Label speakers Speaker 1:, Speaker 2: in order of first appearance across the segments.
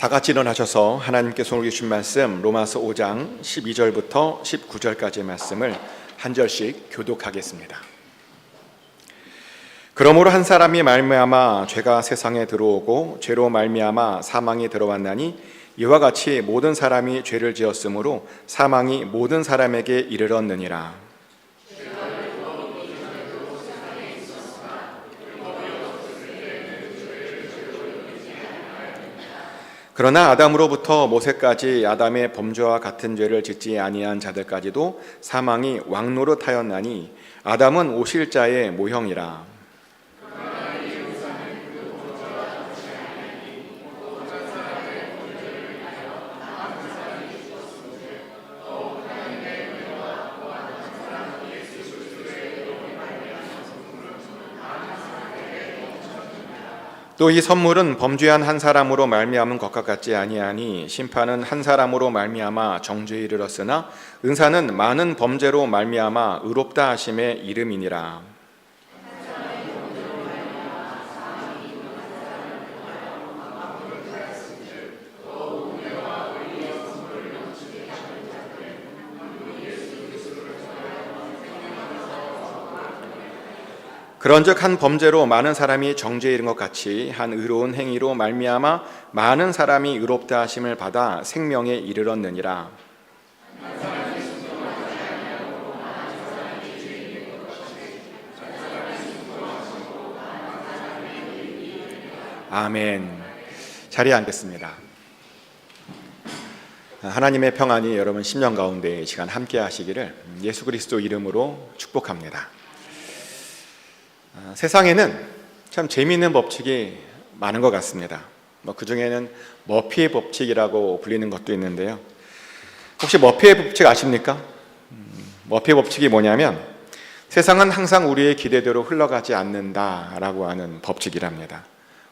Speaker 1: 다 같이 일어나셔서 하나님께 손을 주신 말씀 로마서 5장 12절부터 19절까지의 말씀을 한 절씩 교독하겠습니다. 그러므로 한 사람이 말미암아 죄가 세상에 들어오고 죄로 말미암아 사망이 들어왔나니 이와 같이 모든 사람이 죄를 지었으므로 사망이 모든 사람에게 이르렀느니라. 그러나 아담으로부터 모세까지 아담의 범죄와 같은 죄를 짓지 아니한 자들까지도 사망이 왕노릇하였나니 아담은 오실 자의 모형이라. 또 이 선물은 범죄한 한 사람으로 말미암은 것과 같지 아니하니 심판은 한 사람으로 말미암아 정죄에 이르렀으나 은사는 많은 범죄로 말미암아 의롭다 하심의 이름이니라. 그런즉 한 범죄로 많은 사람이 정죄에 이른 것 같이 한 의로운 행위로 말미암아 많은 사람이 의롭다 하심을 받아 생명에 이르렀느니라. 아멘. 자리에 앉겠습니다. 하나님의 평안이 여러분 심령 가운데 이 시간 함께 하시기를 예수 그리스도 이름으로 축복합니다. 세상에는 참 재미있는 법칙이 많은 것 같습니다. 그 중에는 머피의 법칙이라고 불리는 것도 있는데요. 혹시 머피의 법칙 아십니까? 머피의 법칙이 뭐냐면 세상은 항상 우리의 기대대로 흘러가지 않는다라고 하는 법칙이랍니다.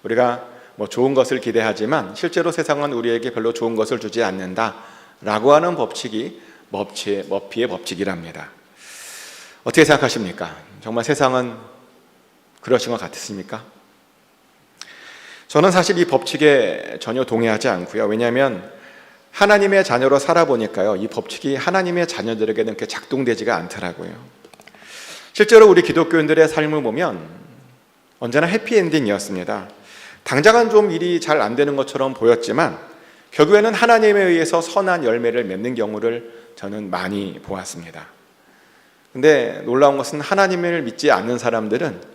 Speaker 1: 우리가 좋은 것을 기대하지만 실제로 세상은 우리에게 별로 좋은 것을 주지 않는다라고 하는 법칙이 머피의 법칙이랍니다. 어떻게 생각하십니까? 정말 세상은 그러신 것 같으십니까? 저는 사실 이 법칙에 전혀 동의하지 않고요. 왜냐하면 하나님의 자녀로 살아보니까요, 이 법칙이 하나님의 자녀들에게는 그렇게 작동되지가 않더라고요. 실제로 우리 기독교인들의 삶을 보면 언제나 해피엔딩이었습니다. 당장은 좀 일이 잘 안 되는 것처럼 보였지만 결국에는 하나님에 의해서 선한 열매를 맺는 경우를 저는 많이 보았습니다. 근데 놀라운 것은 하나님을 믿지 않는 사람들은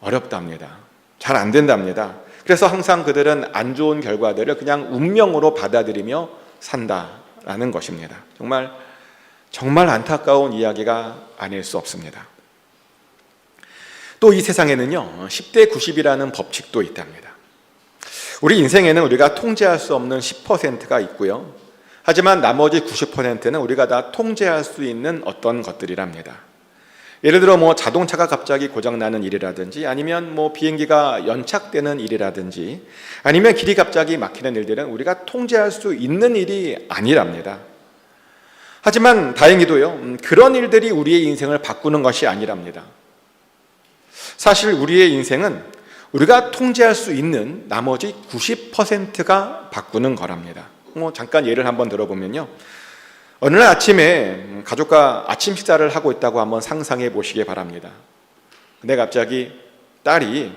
Speaker 1: 어렵답니다. 잘 안 된답니다. 그래서 항상 그들은 안 좋은 결과들을 그냥 운명으로 받아들이며 산다라는 것입니다. 정말 안타까운 이야기가 아닐 수 없습니다. 또 이 세상에는요, 10대 90이라는 법칙도 있답니다. 우리 인생에는 우리가 통제할 수 없는 10%가 있고요. 하지만 나머지 90%는 우리가 다 통제할 수 있는 어떤 것들이랍니다. 예를 들어 자동차가 갑자기 고장나는 일이라든지 아니면 비행기가 연착되는 일이라든지 아니면 길이 갑자기 막히는 일들은 우리가 통제할 수 있는 일이 아니랍니다. 하지만 다행히도요, 그런 일들이 우리의 인생을 바꾸는 것이 아니랍니다. 사실 우리의 인생은 우리가 통제할 수 있는 나머지 90%가 바꾸는 거랍니다. 잠깐 예를 한번 들어보면요, 어느 날 아침에 가족과 아침 식사를 하고 있다고 한번 상상해 보시기 바랍니다. 근데 갑자기 딸이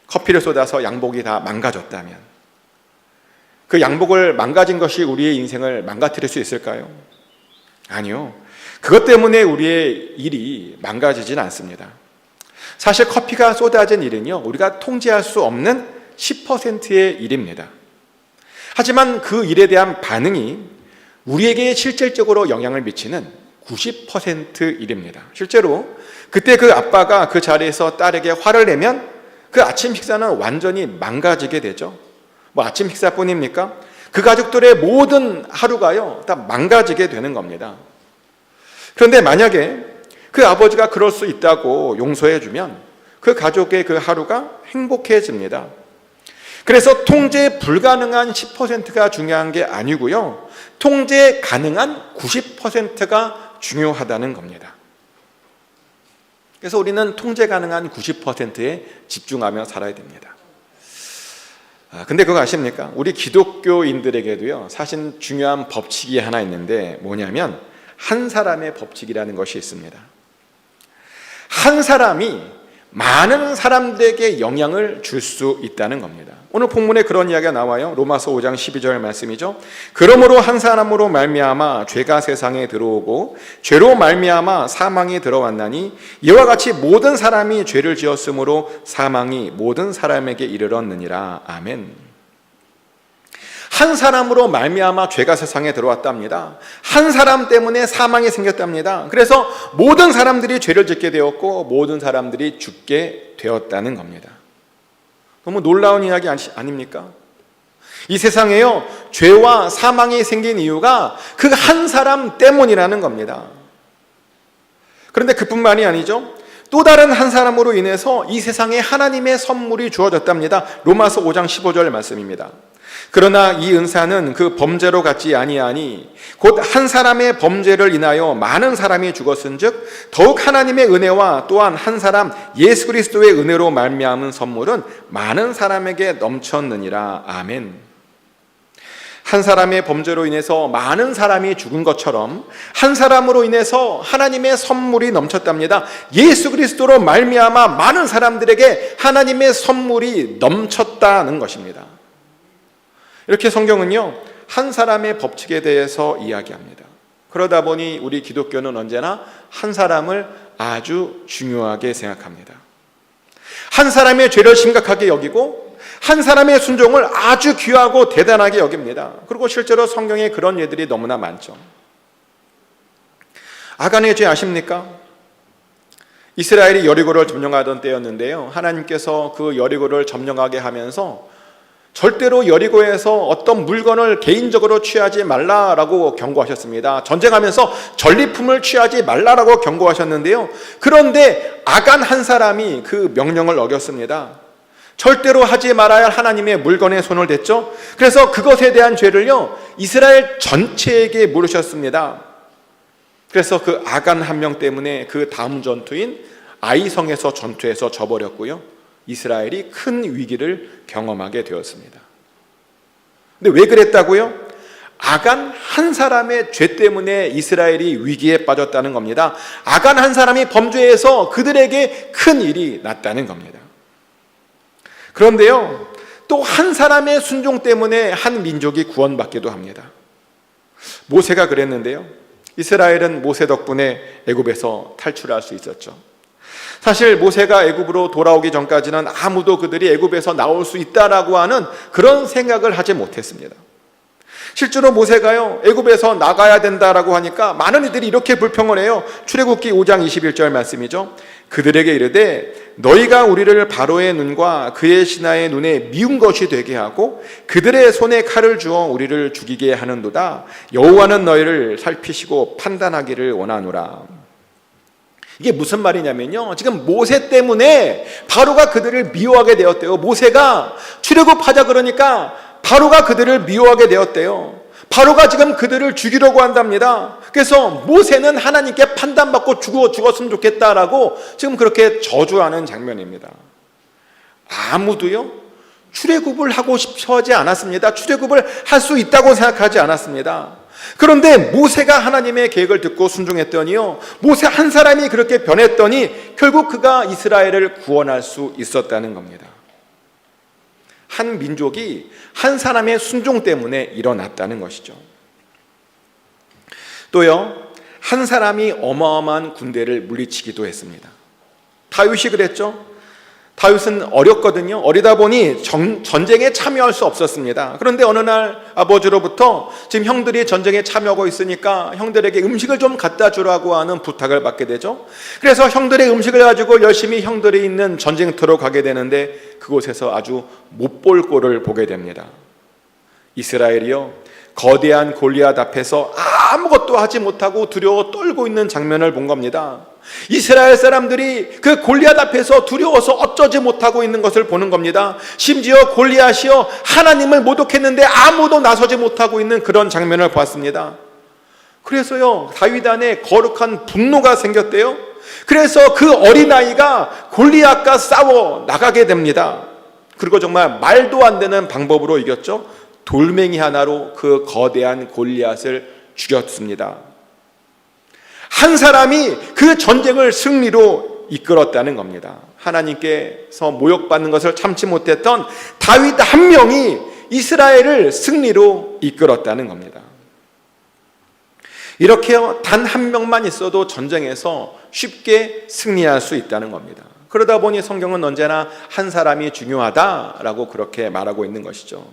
Speaker 1: 커피를 쏟아서 양복이 다 망가졌다면 그 양복을 망가진 것이 우리의 인생을 망가뜨릴 수 있을까요? 아니요. 그것 때문에 우리의 일이 망가지진 않습니다. 사실 커피가 쏟아진 일은요, 우리가 통제할 수 없는 10%의 일입니다. 하지만 그 일에 대한 반응이 우리에게 실질적으로 영향을 미치는 90% 일입니다. 실제로 그때 그 아빠가 그 자리에서 딸에게 화를 내면 그 아침 식사는 완전히 망가지게 되죠. 아침 식사뿐입니까? 그 가족들의 모든 하루가요, 다 망가지게 되는 겁니다. 그런데 만약에 그 아버지가 그럴 수 있다고 용서해주면 그 가족의 그 하루가 행복해집니다. 그래서 통제 불가능한 10%가 중요한 게 아니고요, 통제 가능한 90%가 중요하다는 겁니다. 그래서 우리는 통제 가능한 90%에 집중하며 살아야 됩니다. 근데 그거 아십니까? 우리 기독교인들에게도요, 사실 중요한 법칙이 하나 있는데 뭐냐면 한 사람의 법칙이라는 것이 있습니다. 한 사람이 많은 사람들에게 영향을 줄 수 있다는 겁니다. 오늘 본문에 그런 이야기가 나와요. 로마서 5장 12절 말씀이죠. 그러므로 한 사람으로 말미암아 죄가 세상에 들어오고 죄로 말미암아 사망이 들어왔나니 이와 같이 모든 사람이 죄를 지었으므로 사망이 모든 사람에게 이르렀느니라. 아멘. 한 사람으로 말미암아 죄가 세상에 들어왔답니다. 한 사람 때문에 사망이 생겼답니다. 그래서 모든 사람들이 죄를 짓게 되었고 모든 사람들이 죽게 되었다는 겁니다. 너무 놀라운 이야기 아닙니까? 이 세상에요, 죄와 사망이 생긴 이유가 그 한 사람 때문이라는 겁니다. 그런데 그뿐만이 아니죠. 또 다른 한 사람으로 인해서 이 세상에 하나님의 선물이 주어졌답니다. 로마서 5장 15절 말씀입니다. 그러나 이 은사는 그 범죄로 같지 아니하니 곧 한 사람의 범죄를 인하여 많은 사람이 죽었은즉 더욱 하나님의 은혜와 또한 한 사람 예수 그리스도의 은혜로 말미암은 선물은 많은 사람에게 넘쳤느니라. 아멘. 한 사람의 범죄로 인해서 많은 사람이 죽은 것처럼 한 사람으로 인해서 하나님의 선물이 넘쳤답니다. 예수 그리스도로 말미암아 많은 사람들에게 하나님의 선물이 넘쳤다는 것입니다. 이렇게 성경은요, 한 사람의 법칙에 대해서 이야기합니다. 그러다 보니 우리 기독교는 언제나 한 사람을 아주 중요하게 생각합니다. 한 사람의 죄를 심각하게 여기고 한 사람의 순종을 아주 귀하고 대단하게 여깁니다. 그리고 실제로 성경에 그런 예들이 너무나 많죠. 아간의 죄 아십니까? 이스라엘이 여리고를 점령하던 때였는데요, 하나님께서 그 여리고를 점령하게 하면서 절대로 여리고에서 어떤 물건을 개인적으로 취하지 말라라고 경고하셨습니다. 전쟁하면서 전리품을 취하지 말라라고 경고하셨는데요, 그런데 아간 한 사람이 그 명령을 어겼습니다. 절대로 하지 말아야 할 하나님의 물건에 손을 댔죠. 그래서 그것에 대한 죄를요, 이스라엘 전체에게 물으셨습니다. 그래서 그 아간 한 명 때문에 그 다음 전투인 아이성에서 전투에서 져버렸고요, 이스라엘이 큰 위기를 경험하게 되었습니다. 근데 왜 그랬다고요? 아간 한 사람의 죄 때문에 이스라엘이 위기에 빠졌다는 겁니다. 아간 한 사람이 범죄해서 그들에게 큰 일이 났다는 겁니다. 그런데요, 또 한 사람의 순종 때문에 한 민족이 구원받기도 합니다. 모세가 그랬는데요, 이스라엘은 모세 덕분에 애굽에서 탈출할 수 있었죠. 사실 모세가 애굽으로 돌아오기 전까지는 아무도 그들이 애굽에서 나올 수 있다라고 하는 그런 생각을 하지 못했습니다. 실제로 모세가요, 애굽에서 나가야 된다라고 하니까 많은 이들이 이렇게 불평을 해요. 출애굽기 5장 21절 말씀이죠. 그들에게 이르되 너희가 우리를 바로의 눈과 그의 신하의 눈에 미운 것이 되게 하고 그들의 손에 칼을 주어 우리를 죽이게 하는도다. 여호와는 너희를 살피시고 판단하기를 원하노라. 이게 무슨 말이냐면요, 지금 모세 때문에 바로가 그들을 미워하게 되었대요. 모세가 출애굽하자 그러니까 바로가 그들을 미워하게 되었대요. 바로가 지금 그들을 죽이려고 한답니다. 그래서 모세는 하나님께 판단받고 죽었으면 좋겠다라고 지금 그렇게 저주하는 장면입니다. 아무도요, 출애굽을 하고 싶어 하지 않았습니다. 출애굽을 할 수 있다고 생각하지 않았습니다. 그런데 모세가 하나님의 계획을 듣고 순종했더니요, 모세 한 사람이 그렇게 변했더니 결국 그가 이스라엘을 구원할 수 있었다는 겁니다. 한 민족이 한 사람의 순종 때문에 일어났다는 것이죠. 또요, 한 사람이 어마어마한 군대를 물리치기도 했습니다. 다윗이 그랬죠. 다윗은 어렸거든요. 어리다 보니 전쟁에 참여할 수 없었습니다. 그런데 어느 날 아버지로부터 지금 형들이 전쟁에 참여하고 있으니까 형들에게 음식을 좀 갖다 주라고 하는 부탁을 받게 되죠. 그래서 형들의 음식을 가지고 열심히 형들이 있는 전쟁터로 가게 되는데 그곳에서 아주 못볼 꼴을 보게 됩니다. 이스라엘이요, 거대한 골리앗 앞에서 아무것도 하지 못하고 두려워 떨고 있는 장면을 본 겁니다. 이스라엘 사람들이 그 골리앗 앞에서 두려워서 어쩌지 못하고 있는 것을 보는 겁니다. 심지어 골리앗이요, 하나님을 모독했는데 아무도 나서지 못하고 있는 그런 장면을 보았습니다. 그래서요, 다윗 안에 거룩한 분노가 생겼대요. 그래서 그 어린아이가 골리앗과 싸워 나가게 됩니다. 그리고 정말 말도 안 되는 방법으로 이겼죠. 돌멩이 하나로 그 거대한 골리앗을 죽였습니다. 한 사람이 그 전쟁을 승리로 이끌었다는 겁니다. 하나님께서 모욕받는 것을 참지 못했던 다윗 한 명이 이스라엘을 승리로 이끌었다는 겁니다. 이렇게 단 한 명만 있어도 전쟁에서 쉽게 승리할 수 있다는 겁니다. 그러다 보니 성경은 언제나 한 사람이 중요하다라고 그렇게 말하고 있는 것이죠.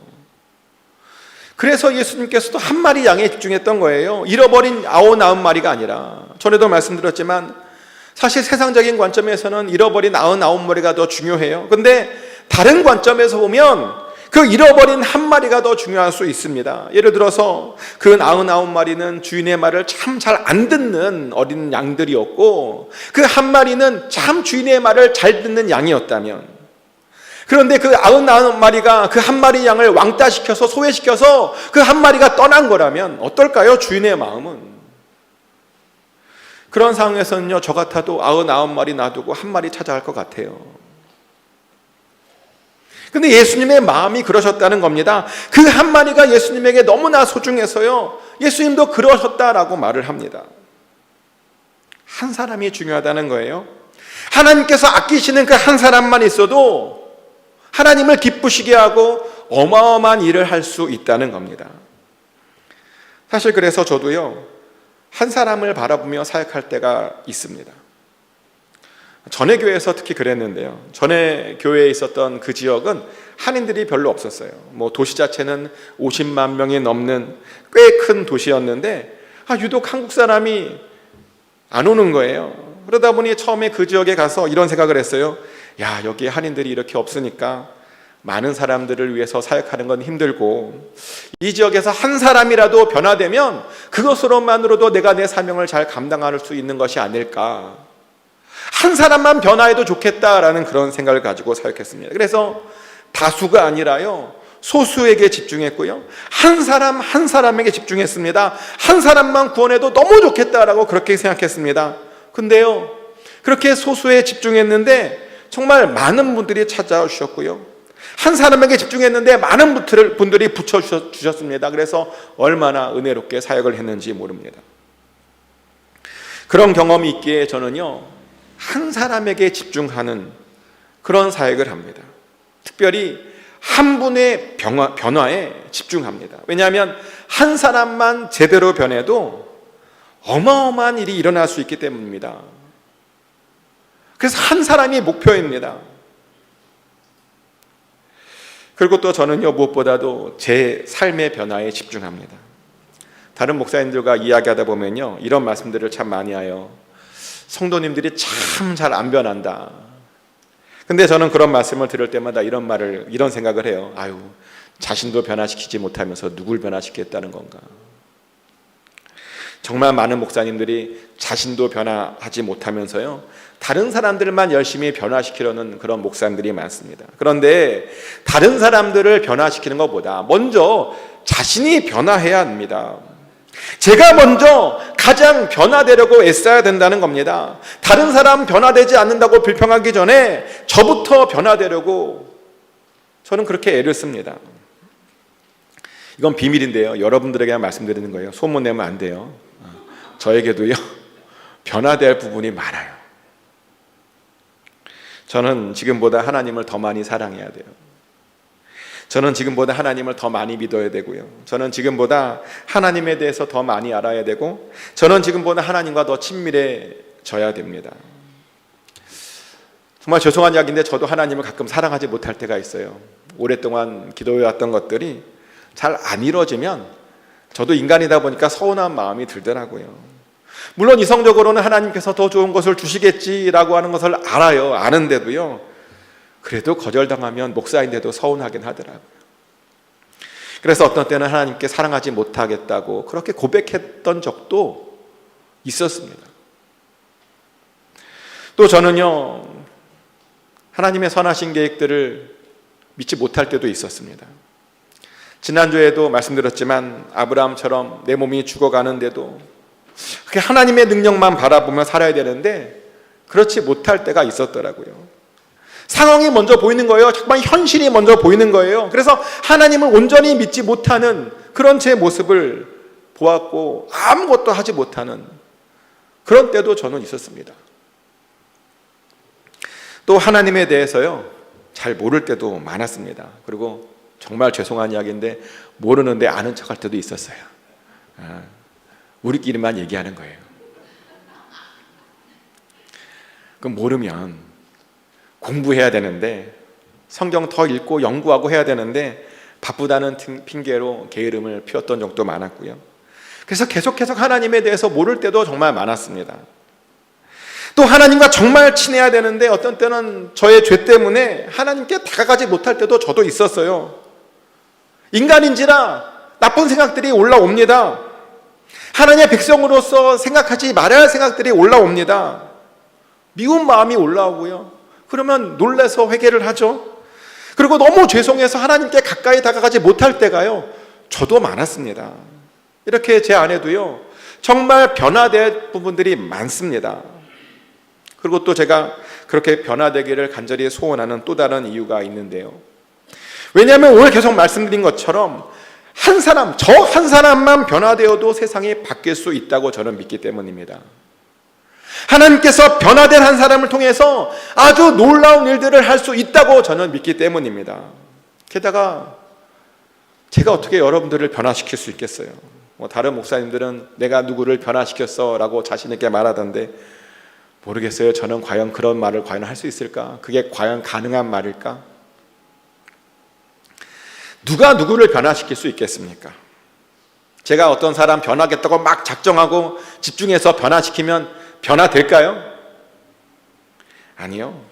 Speaker 1: 그래서 예수님께서도 한 마리 양에 집중했던 거예요. 잃어버린 99마리가 아니라. 전에도 말씀드렸지만 사실 세상적인 관점에서는 잃어버린 99마리가 더 중요해요. 근데 다른 관점에서 보면 그 잃어버린 한 마리가 더 중요할 수 있습니다. 예를 들어서 그 99마리는 주인의 말을 참 잘 안 듣는 어린 양들이었고, 그 한 마리는 참 주인의 말을 잘 듣는 양이었다면, 그런데 그 99마리가 그 한 마리 양을 왕따시켜서 소외시켜서 그 한 마리가 떠난 거라면 어떨까요? 주인의 마음은. 그런 상황에서는요, 저 같아도 99마리 놔두고 한 마리 찾아갈 것 같아요. 근데 예수님의 마음이 그러셨다는 겁니다. 그 한 마리가 예수님에게 너무나 소중해서요, 예수님도 그러셨다라고 말을 합니다. 한 사람이 중요하다는 거예요. 하나님께서 아끼시는 그 한 사람만 있어도 하나님을 기쁘시게 하고 어마어마한 일을 할 수 있다는 겁니다. 사실 그래서 저도요, 한 사람을 바라보며 사역할 때가 있습니다. 전에 교회에서 특히 그랬는데요. 전에 교회에 있었던 그 지역은 한인들이 별로 없었어요. 도시 자체는 50만 명이 넘는 꽤 큰 도시였는데 유독 한국 사람이 안 오는 거예요. 그러다 보니 처음에 그 지역에 가서 이런 생각을 했어요. 야, 여기 한인들이 이렇게 없으니까 많은 사람들을 위해서 사역하는 건 힘들고, 이 지역에서 한 사람이라도 변화되면 그것으로만으로도 내가 내 사명을 잘 감당할 수 있는 것이 아닐까. 한 사람만 변화해도 좋겠다라는 그런 생각을 가지고 사역했습니다. 그래서 다수가 아니라요, 소수에게 집중했고요, 한 사람 한 사람에게 집중했습니다. 한 사람만 구원해도 너무 좋겠다라고 그렇게 생각했습니다. 근데요, 그렇게 소수에 집중했는데 정말 많은 분들이 찾아주셨고요, 한 사람에게 집중했는데 많은 분들이 붙여주셨습니다. 그래서 얼마나 은혜롭게 사역을 했는지 모릅니다. 그런 경험이 있기에 저는요, 한 사람에게 집중하는 그런 사역을 합니다. 특별히 한 분의 변화에 집중합니다. 왜냐하면 한 사람만 제대로 변해도 어마어마한 일이 일어날 수 있기 때문입니다. 그래서 한 사람이 목표입니다. 그리고 또 저는요, 무엇보다도 제 삶의 변화에 집중합니다. 다른 목사님들과 이야기하다 보면요, 이런 말씀들을 참 많이 해요. 성도님들이 참 잘 안 변한다. 근데 저는 그런 말씀을 들을 때마다 이런 생각을 해요. 자신도 변화시키지 못하면서 누굴 변화시키겠다는 건가. 정말 많은 목사님들이 자신도 변화하지 못하면서요, 다른 사람들만 열심히 변화시키려는 그런 목사님들이 많습니다. 그런데 다른 사람들을 변화시키는 것보다 먼저 자신이 변화해야 합니다. 제가 먼저 가장 변화되려고 애써야 된다는 겁니다. 다른 사람 변화되지 않는다고 불평하기 전에 저부터 변화되려고 저는 그렇게 애를 씁니다. 이건 비밀인데요, 여러분들에게만 말씀드리는 거예요. 소문내면 안 돼요. 저에게도요, 변화될 부분이 많아요. 저는 지금보다 하나님을 더 많이 사랑해야 돼요. 저는 지금보다 하나님을 더 많이 믿어야 되고요, 저는 지금보다 하나님에 대해서 더 많이 알아야 되고, 저는 지금보다 하나님과 더 친밀해져야 됩니다. 정말 죄송한 이야기인데 저도 하나님을 가끔 사랑하지 못할 때가 있어요. 오랫동안 기도해왔던 것들이 잘 안 이루어지면 저도 인간이다 보니까 서운한 마음이 들더라고요. 물론 이성적으로는 하나님께서 더 좋은 것을 주시겠지라고 하는 것을 알아요. 아는데도요, 그래도 거절당하면 목사인데도 서운하긴 하더라고요. 그래서 어떤 때는 하나님께 사랑하지 못하겠다고 그렇게 고백했던 적도 있었습니다. 또 저는요, 하나님의 선하신 계획들을 믿지 못할 때도 있었습니다. 지난주에도 말씀드렸지만 아브라함처럼 내 몸이 죽어가는데도 그렇게 하나님의 능력만 바라보며 살아야 되는데 그렇지 못할 때가 있었더라고요. 상황이 먼저 보이는 거예요. 정말 현실이 먼저 보이는 거예요. 그래서 하나님을 온전히 믿지 못하는 그런 제 모습을 보았고 아무것도 하지 못하는 그런 때도 저는 있었습니다. 또 하나님에 대해서요, 잘 모를 때도 많았습니다. 그리고 정말 죄송한 이야기인데 모르는데 아는 척할 때도 있었어요. 우리끼리만 얘기하는 거예요. 그럼 모르면 공부해야 되는데 성경 더 읽고 연구하고 해야 되는데 바쁘다는 핑계로 게으름을 피웠던 적도 많았고요. 그래서 계속해서 하나님에 대해서 모를 때도 정말 많았습니다. 또 하나님과 정말 친해야 되는데 어떤 때는 저의 죄 때문에 하나님께 다가가지 못할 때도 저도 있었어요. 인간인지라 나쁜 생각들이 올라옵니다. 하나님의 백성으로서 생각하지 말아야 할 생각들이 올라옵니다. 미운 마음이 올라오고요. 그러면 놀라서 회개를 하죠. 그리고 너무 죄송해서 하나님께 가까이 다가가지 못할 때가요, 저도 많았습니다. 이렇게 제 안에도요, 정말 변화될 부분들이 많습니다. 그리고 또 제가 그렇게 변화되기를 간절히 소원하는 또 다른 이유가 있는데요. 왜냐하면 오늘 계속 말씀드린 것처럼 한 사람, 저 한 사람만 변화되어도 세상이 바뀔 수 있다고 저는 믿기 때문입니다. 하나님께서 변화된 한 사람을 통해서 아주 놀라운 일들을 할 수 있다고 저는 믿기 때문입니다. 게다가 제가 어떻게 여러분들을 변화시킬 수 있겠어요? 다른 목사님들은 내가 누구를 변화시켰어 라고 자신 있게 말하던데 모르겠어요. 저는 과연 그런 말을 과연 할 수 있을까? 그게 과연 가능한 말일까? 누가 누구를 변화시킬 수 있겠습니까? 제가 어떤 사람 변하겠다고 막 작정하고 집중해서 변화시키면 변화될까요? 아니요.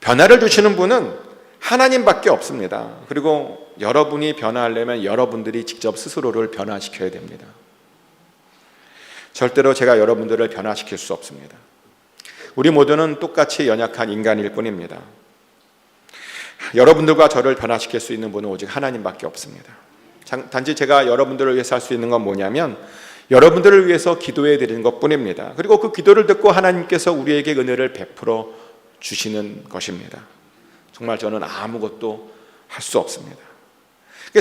Speaker 1: 변화를 주시는 분은 하나님밖에 없습니다. 그리고 여러분이 변화하려면 여러분들이 직접 스스로를 변화시켜야 됩니다. 절대로 제가 여러분들을 변화시킬 수 없습니다. 우리 모두는 똑같이 연약한 인간일 뿐입니다. 여러분들과 저를 변화시킬 수 있는 분은 오직 하나님밖에 없습니다. 단지 제가 여러분들을 위해서 할 수 있는 건 뭐냐면 여러분들을 위해서 기도해 드리는 것뿐입니다. 그리고 그 기도를 듣고 하나님께서 우리에게 은혜를 베풀어 주시는 것입니다. 정말 저는 아무것도 할 수 없습니다.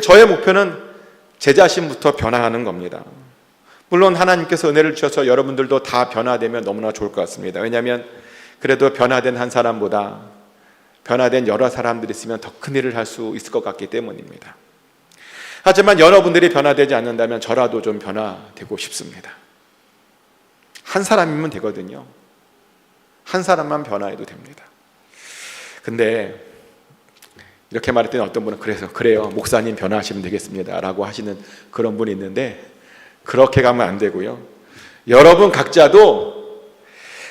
Speaker 1: 저의 목표는 제 자신부터 변화하는 겁니다. 물론 하나님께서 은혜를 주셔서 여러분들도 다 변화되면 너무나 좋을 것 같습니다. 왜냐하면 그래도 변화된 한 사람보다 변화된 여러 사람들이 있으면 더 큰 일을 할 수 있을 것 같기 때문입니다. 하지만 여러분들이 변화되지 않는다면 저라도 좀 변화되고 싶습니다. 한 사람이면 되거든요. 한 사람만 변화해도 됩니다. 근데 이렇게 말했더니 어떤 분은 그래요 목사님 변화하시면 되겠습니다 라고 하시는 그런 분이 있는데 그렇게 가면 안 되고요. 여러분 각자도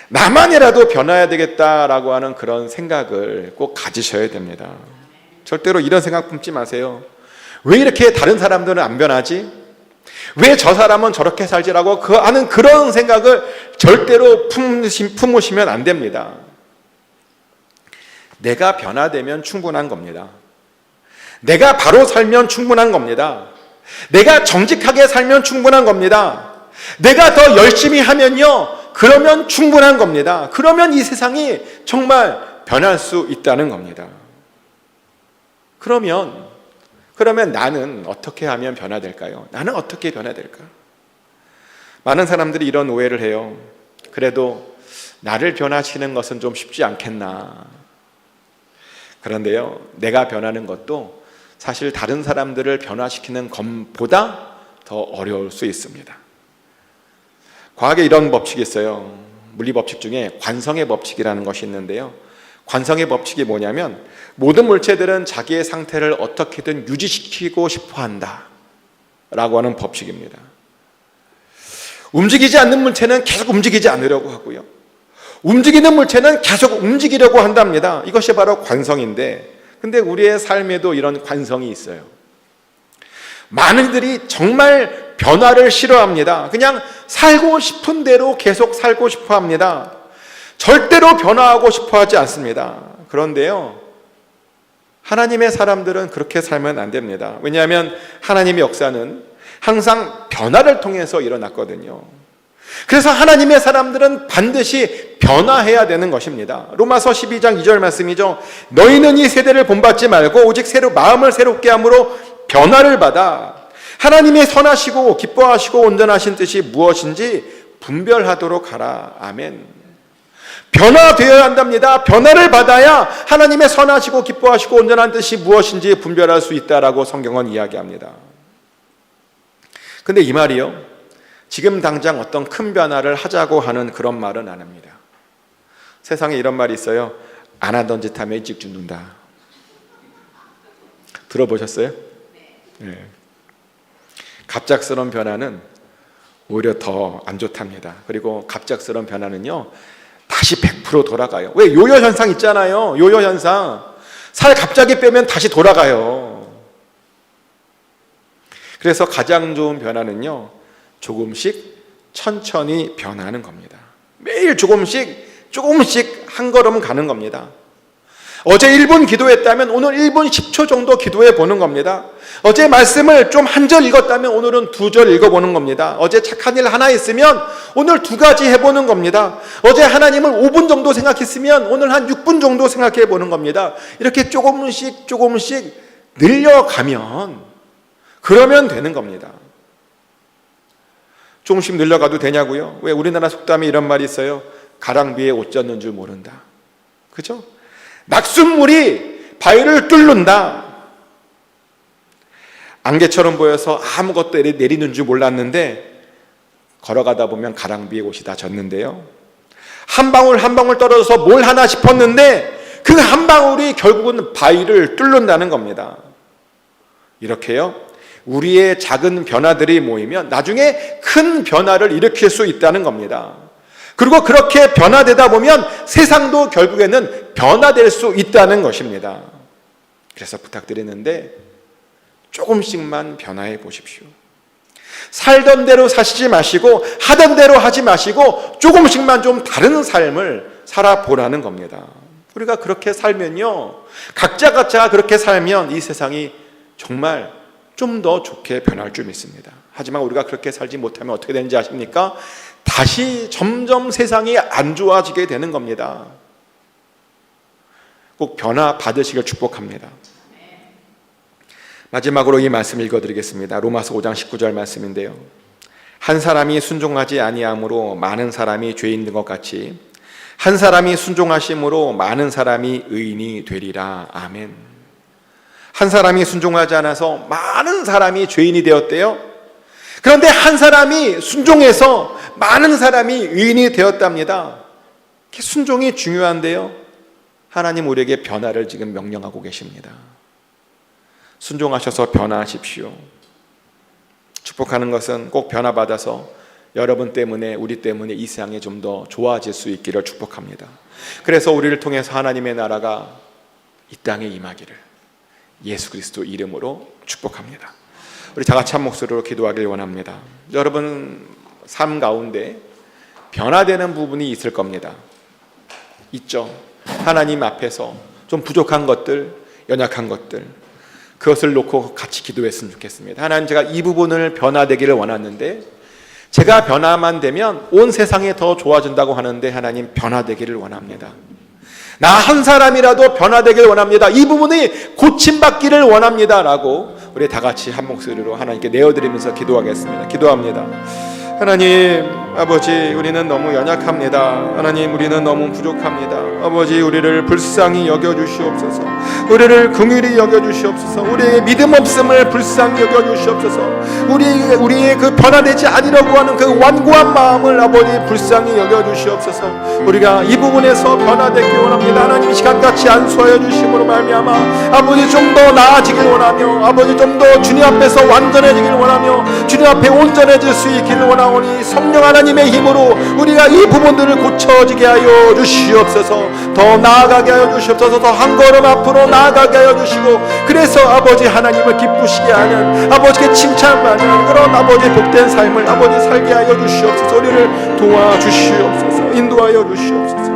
Speaker 1: 나만이라도 변화해야 되겠다라고 하는 그런 생각을 꼭 가지셔야 됩니다. 절대로 이런 생각 품지 마세요. 왜 이렇게 다른 사람들은 안 변하지? 왜 저 사람은 저렇게 살지라고 하는 그런 생각을 절대로 품으시면 안 됩니다. 내가 변화되면 충분한 겁니다. 내가 바로 살면 충분한 겁니다. 내가 정직하게 살면 충분한 겁니다. 내가 더 열심히 하면요, 그러면 충분한 겁니다. 그러면 이 세상이 정말 변할 수 있다는 겁니다. 그러면 나는 어떻게 하면 변화될까요? 나는 어떻게 변화될까? 많은 사람들이 이런 오해를 해요. 그래도 나를 변화시키는 것은 좀 쉽지 않겠나. 그런데요, 내가 변하는 것도 사실 다른 사람들을 변화시키는 것보다 더 어려울 수 있습니다. 과학에 이런 법칙이 있어요. 물리법칙 중에 관성의 법칙이라는 것이 있는데요. 관성의 법칙이 뭐냐면 모든 물체들은 자기의 상태를 어떻게든 유지시키고 싶어 한다 라고 하는 법칙입니다. 움직이지 않는 물체는 계속 움직이지 않으려고 하고요, 움직이는 물체는 계속 움직이려고 한답니다. 이것이 바로 관성인데, 근데 우리의 삶에도 이런 관성이 있어요. 많은 이들이 정말 변화를 싫어합니다. 그냥 살고 싶은 대로 계속 살고 싶어 합니다. 절대로 변화하고 싶어 하지 않습니다. 그런데요, 하나님의 사람들은 그렇게 살면 안 됩니다. 왜냐하면 하나님의 역사는 항상 변화를 통해서 일어났거든요. 그래서 하나님의 사람들은 반드시 변화해야 되는 것입니다. 로마서 12장 2절 말씀이죠. 너희는 이 세대를 본받지 말고 오직 마음을 새롭게 함으로 변화를 받아 하나님의 선하시고 기뻐하시고 온전하신 뜻이 무엇인지 분별하도록 하라. 아멘. 변화되어야 한답니다. 변화를 받아야 하나님의 선하시고 기뻐하시고 온전한 뜻이 무엇인지 분별할 수 있다라고 성경은 이야기합니다. 근데 이 말이요, 지금 당장 어떤 큰 변화를 하자고 하는 그런 말은 안 합니다. 세상에 이런 말이 있어요. 안 하던 짓 하면 일찍 죽는다. 들어보셨어요? 네. 갑작스러운 변화는 오히려 더 안 좋답니다. 그리고 갑작스러운 변화는요, 다시 100% 돌아가요. 왜? 요요 현상 있잖아요. 요요 현상. 살 갑자기 빼면 다시 돌아가요. 그래서 가장 좋은 변화는요, 조금씩 천천히 변하는 겁니다. 매일 조금씩 한 걸음 가는 겁니다. 어제 1분 기도했다면 오늘 1분 10초 정도 기도해 보는 겁니다. 어제 말씀을 좀 한 절 읽었다면 오늘은 2절 읽어보는 겁니다. 어제 착한 일 하나 있으면 오늘 2가지 해보는 겁니다. 어제 하나님을 5분 정도 생각했으면 오늘 한 6분 정도 생각해 보는 겁니다. 이렇게 조금씩 늘려가면, 그러면 되는 겁니다. 조금씩 늘려가도 되냐고요? 왜? 우리나라 속담에 이런 말이 있어요. 가랑비에 옷 젖는 줄 모른다. 그죠? 낙숫물이 바위를 뚫는다. 안개처럼 보여서 아무것도 내리는 줄 몰랐는데 걸어가다 보면 가랑비에 옷이 다 젖는데요, 한 방울 한 방울 떨어져서 뭘 하나 싶었는데 그 한 방울이 결국은 바위를 뚫는다는 겁니다. 이렇게요, 우리의 작은 변화들이 모이면 나중에 큰 변화를 일으킬 수 있다는 겁니다. 그리고 그렇게 변화되다 보면 세상도 결국에는 변화될 수 있다는 것입니다. 그래서 부탁드리는데 조금씩만 변화해 보십시오. 살던 대로 사시지 마시고 하던 대로 하지 마시고 조금씩만 좀 다른 삶을 살아보라는 겁니다. 우리가 그렇게 살면요, 각자가 그렇게 살면 이 세상이 정말 좀 더 좋게 변할 줄 믿습니다. 하지만 우리가 그렇게 살지 못하면 어떻게 되는지 아십니까? 다시 점점 세상이 안 좋아지게 되는 겁니다. 꼭 변화 받으시길 축복합니다. 마지막으로 이 말씀 읽어드리겠습니다. 로마서 5장 19절 말씀인데요, 한 사람이 순종하지 아니함으로 많은 사람이 죄인 된 것 같이 한 사람이 순종하심으로 많은 사람이 의인이 되리라. 아멘. 한 사람이 순종하지 않아서 많은 사람이 죄인이 되었대요. 그런데 한 사람이 순종해서 많은 사람이 의인이 되었답니다. 순종이 중요한데요, 하나님 우리에게 변화를 지금 명령하고 계십니다. 순종하셔서 변화하십시오. 축복하는 것은 꼭 변화받아서 여러분 때문에, 우리 때문에 이 세상에 좀 더 좋아질 수 있기를 축복합니다. 그래서 우리를 통해서 하나님의 나라가 이 땅에 임하기를 예수 그리스도 이름으로 축복합니다. 우리 다 같이 한 목소리로 기도하길 원합니다. 여러분 삶 가운데 변화되는 부분이 있을 겁니다. 있죠. 하나님 앞에서 좀 부족한 것들, 연약한 것들, 그것을 놓고 같이 기도했으면 좋겠습니다. 하나님, 제가 이 부분을 변화되기를 원하는데, 제가 변화만 되면 온 세상이 더 좋아진다고 하는데 하나님 변화되기를 원합니다. 나 한 사람이라도 변화되기를 원합니다. 이 부분이 고침받기를 원합니다 라고 우리 다 같이 한 목소리로 하나님께 내어드리면서 기도하겠습니다. 기도합니다. 하나님 아버지, 우리는 너무 연약합니다. 하나님, 우리는 너무 부족합니다. 아버지, 우리를 불쌍히 여겨주시옵소서. 우리를 긍휼히 여겨주시옵소서. 우리의 믿음 없음을 불쌍히 여겨주시옵소서. 우리의 그 변화되지 아니려고 하는 그 완고한 마음을 아버지 불쌍히 여겨주시옵소서. 우리가 이 부분에서 변화되기 원합니다. 하나님, 이 시간같이 안수하여 주심으로 말미암아 아버지 좀 더 나아지길 원하며, 아버지 좀 더 주님 앞에서 완전해지길 원하며, 주님 앞에 온전해질 수 있기를 원하오니 성령 하나님의 힘으로 우리가 이 부분들을 고쳐지게 하여 주시옵소서. 더 나아가게 하여 주시옵소서. 더 한 걸음 앞으로 나아가게 하여 주시고, 그래서 아버지 하나님을 기쁘시게 하는, 아버지께 칭찬받는 그런 아버지 복된 삶을 아버지 살게 하여 주시옵소서. 우리를 도와주시옵소서. 인도하여 주시옵소서.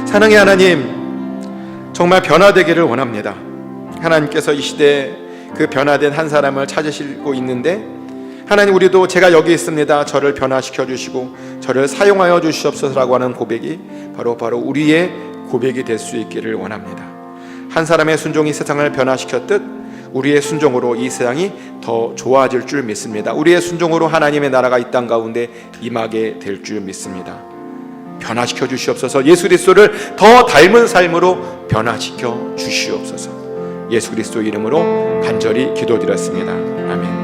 Speaker 1: 사랑의 하나님, 정말 변화되기를 원합니다. 하나님께서 이 시대에 그 변화된 한 사람을 찾으시고 있는데, 하나님, 우리도 제가 여기 있습니다, 저를 변화시켜 주시고 저를 사용하여 주시옵소서라고 하는 고백이 바로 우리의 고백이 될 수 있기를 원합니다. 한 사람의 순종이 세상을 변화시켰듯 우리의 순종으로 이 세상이 더 좋아질 줄 믿습니다. 우리의 순종으로 하나님의 나라가 이 땅 가운데 임하게 될 줄 믿습니다. 변화시켜 주시옵소서. 예수 그리스도를 더 닮은 삶으로 변화시켜 주시옵소서. 예수 그리스도 이름으로 간절히 기도드렸습니다. 아멘.